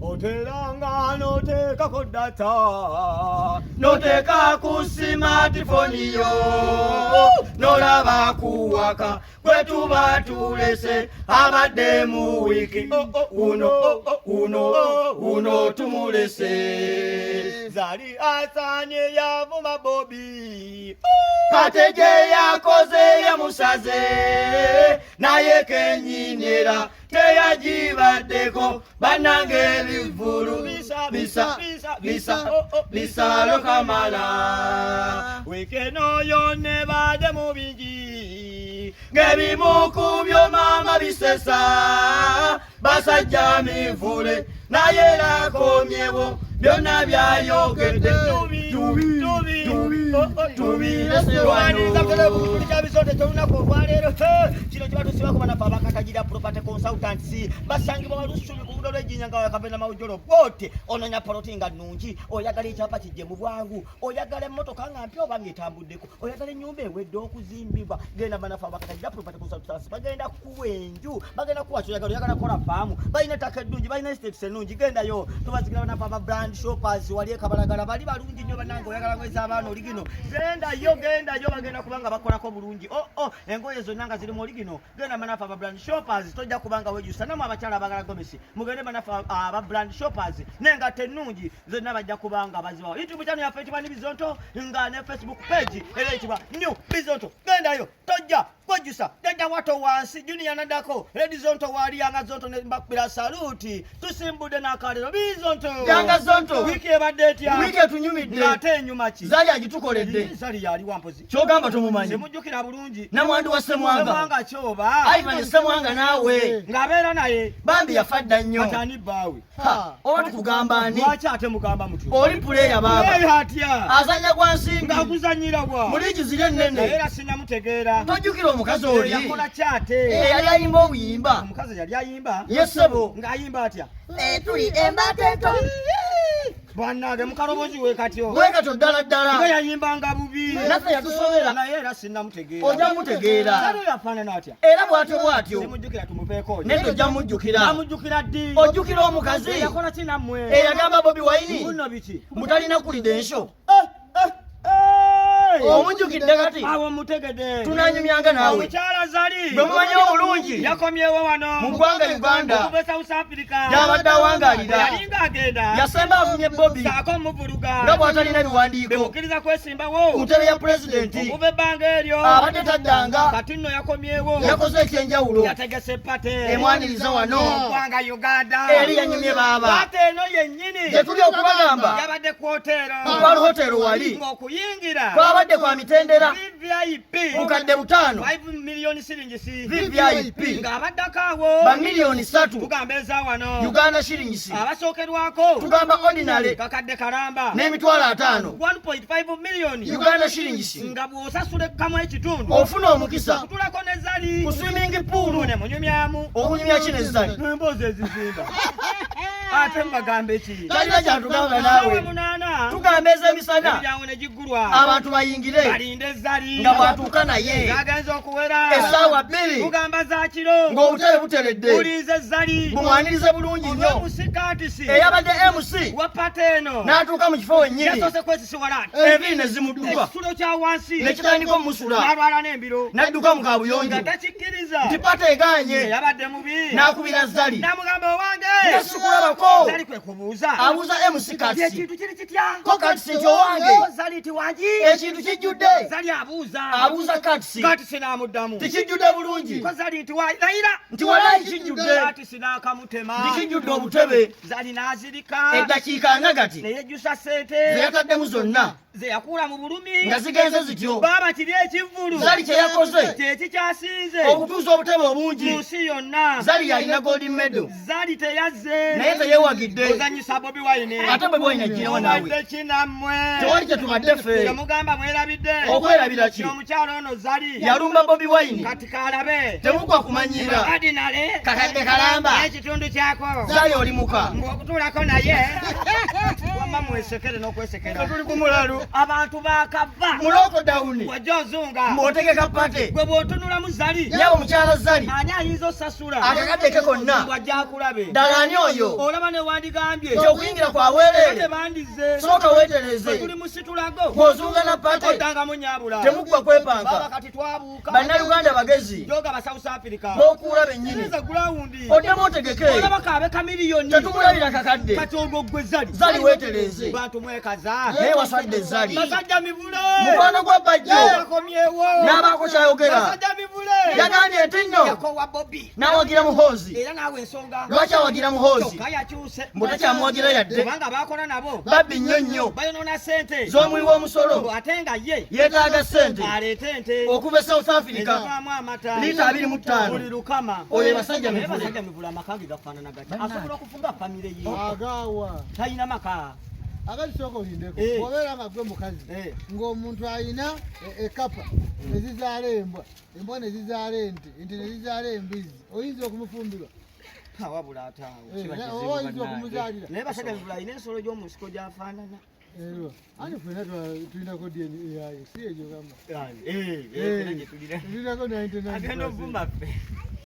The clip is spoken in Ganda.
oteranga noteka ku data noteka ku smartphone yo nolaba kuwaka kwetuba tulese abadde mu wiki uno tumulese zali asanye yavuma Bobi Kateje yakoze yamusaze naye kenyinira teyajibaddeko banange bivulu bisa lokamala wekeno yone bade mu bingi ngebimu ku byo mama bisesa basajja mivule naye lakomyewo byonna byayogedde kino kiba tusibako banafe abakatagira property consultancy basangibwa balusubi ku budo lw'ejjinya nga yakavena mawujolo bwote ononya poloti nga nnungi oyagala ekyapa kijje mu bwangu oyagala emmotoka nga mpya oba ng'etambuddeko oyagala ennyumba ewedde okuzimbibwa genda banafe abakatagira property consultancy bagenda kuwa enju bagenda kuwa kyoyagala oyagala kola faamu balina ettaka eddungi balina estates ennungi gendayo tubazigira banafe aba brand shoppers wali ekabalagala bali balungi nnyo bannange oyagala mwezi abaana oli gino gendayo bagenda kubanga bakolako bulungi engoye zonna nga ziri mu oli gino genda banafe aba brand shoppers tojja kubanga wejusa namu abakyala abagala gomesi mugende banafe aba brand shoppers nengatta ennungi zonna bajja kubanga bazibawo youtube channel yaffe etibwa ni Bizonto nga ne Facebook page era etibwa New Bizonto gendayo tojja kwejusa jajja wato wansi junior nadako Bizonto wali yanga Zonto ne mbakbira saluti tusimbudde n'akalero Bizonto yanga Zonto wiki ebadde etya wiki etunyumidde ate enyuma ki zali agitukoledde zali yali wampozi kyogamba tumumanyi semujjukira bulungi namwandu wa Semwanga kyoba Ivan Semwanga nawe ng'abeera naye bambi yafadda nnyo atani baawe oba tukugamba ani lwaki ate mugamba mutu oli puleya baba atya azanya gwa nsimbi ng'akuzanyira bwa muligi ziri ennene era sinnamutegeera tojjukira omukazi oli yakola kyate yali ayimba obuyimba omukazi yali ayimba yesebo ng'ayimba atya tuli embateto bannange mukalobozi wekatyo ddala nga yayimbanga bubi naffe yatusobera naye era sinnamutegeera ojja mutegeera salo yafaanana atya era bwatyo simujjukira tumupeeko ne tojja mujjukira amujjukira ddi ojjukira omukazi yakola ki nammwe eyagamba Bobi Wine muno biki mutalina credential omujjukidde kati awo mutegede tunanyumyanga nawe omukyala zali bwe mumanyi obulungi yakomyewo wano mu ggwanga Uganda okuva South Africa yabadde awangalira yalinga agenda yasemba avumye Bobi saako muvuluga nga bw'atalina biwandiiko bemukkiriza kwesimbawo ku ntebe ya pulezidenti okuva ebbanga eryo abadde taddanga kati nno yakomyewo yakoze ekyenjawulo yategese pate emwaniriza wano ggwanga Uganda eri yanyumye baaba pate eno yennyini gye tuli okubagamba yabadde ku hotero wali ng'okuyingira abadde kwa mitendera VIP mukadde 5 million shillings VIP ng'abaddako awo ba million 3 tugamba eza wano Uganda shillings abasookerwako tugamba ordinary kakadde kalamba n'emitwalo 5 1.5 million Uganda shillings nga bw'osasula kamwe ekitundu ofuna omukisa kutulako ne zali ku swimming pool ne munyumyamu okunyumya kine zali embozi ezizimba ate mbagambe ki kalina kyatugamba naawe tugamba ez'emisana ebyawo ne giggulwa abantu bayingire balinde zali nga bwatuuka naye agenza okuwera essaawa 2 tugamba za kiro ng'obutale buteredde bulize zali bumwanirize bulungi nnyo musikatisi eyabadde MC wa pateno n'atuuka mu kifo wennyini yasose kwesisiwalaati enviri ne zimudduka ekisulo kya wansi ne kitandika omusula n'alwala n'embiro n'adduka mu kaabuyonjo nga takikkiriza nti pata eganye yabadde mubi n'akubira zali n'amugamba owange yasukulabako zali kwe kubuuza abuuza MC katisi ekintu kiri kitya ko katisi nti owange zali ti wangi ekintu kijjudde zali abuuza katisi n'amuddamu tikijjudde bulungi ko zali nti layira nti walayi kijjudde katisi n'akamutema tikijjudde obutebe zali n'azirika eddakiika nagati neyejjusa sente zeyataddemu zonna zeyakuula mu bulumi nga zigenze zityo baaba kiri ekivvulu zali kye yakoze kyekikyasinze okutuusa obutebe obungi mu nsi yonna zali yalina golden medal zali teyazze naye teyewagidde ozanyisa Bobi Wine ate Bobi Wine agirewo naawe kinammwe tewali kye tubadde ffe temugamba mwerabidde okwerabira ki omukyalo ono zali yalumba Bobi Wine kati kalabe temugwa kumanyira ordinary kakadde kalamba ekitundu kyako zali oli muka ng'okutuulako naye Wama mwesekere n'okwesekera. Tuli kumulalu. Abantu bakava. Muloko dawuni. Wajozunga. Mwotegeka pate. Gwe bw'otunula mu zali. Nyabo mukyala zali. Ani ayinza osasula. Akakadde ke konna. Wajja akulabe. Ddala ani oyo? Olaba ne wandigambye. Okuyingira kwa bwereere. Bandize. Sooka weetereze. Tuli mu situlago. Bw'ozunga na pate. Oddanga nyaabula. Temuggwa kwepanka. Baba kati twabuuka. Bannayuganda bagezi. Joga ba South Africa. B'okuula bennyini. Nza gulawundi. Oddemu otegeke. Olaba kaabe kamiliyoni. Tetumulabira kakadde. Kati olwo gwe zali. Zali weetereze. Bantu mwekaza. Naye wasadde zali. Basajja mivule. Mukwano gwa bajjo. Yakomyewo. N'abaako kyayogera. Basajja mivule. Yagambye nti nno. Yakowa Bobby. N'awagira muhoozi. Era naawe ensonga. Lwaki awagira muhoozi? Kyokka yakyuse. Mbu takyamuwagira yadde. Kubanga baakola nabo. Babbi nnyo nnyo. Bayonoona ssente. Z'omuwi w'omusolo. Ate nga ye. Yeetaaga ssente. Aleete ente. Okuva e South Africa. Ezivaamu amata. Liita 25. Buli lukama. Oyo basajja mivule. Basajja mivule amaka ge gafaanana gatya. Asobola okufuga famire ye. Agawa. Talina maka. Akasooka olindeko obeera nga gwe mukazi ng'omuntu alina ekapa nezizaala embwa nezizaala ente nezizaala embizi oyinza okumufumbirwa wabula ataawo oyinza okumuzaalira naye basajja mivule alina ensolo gy'omu nsiko gy'afaanana ani fena tulinako DNA si egyo gamba tulinako 99 tulinako 99 agenda ovuma ffe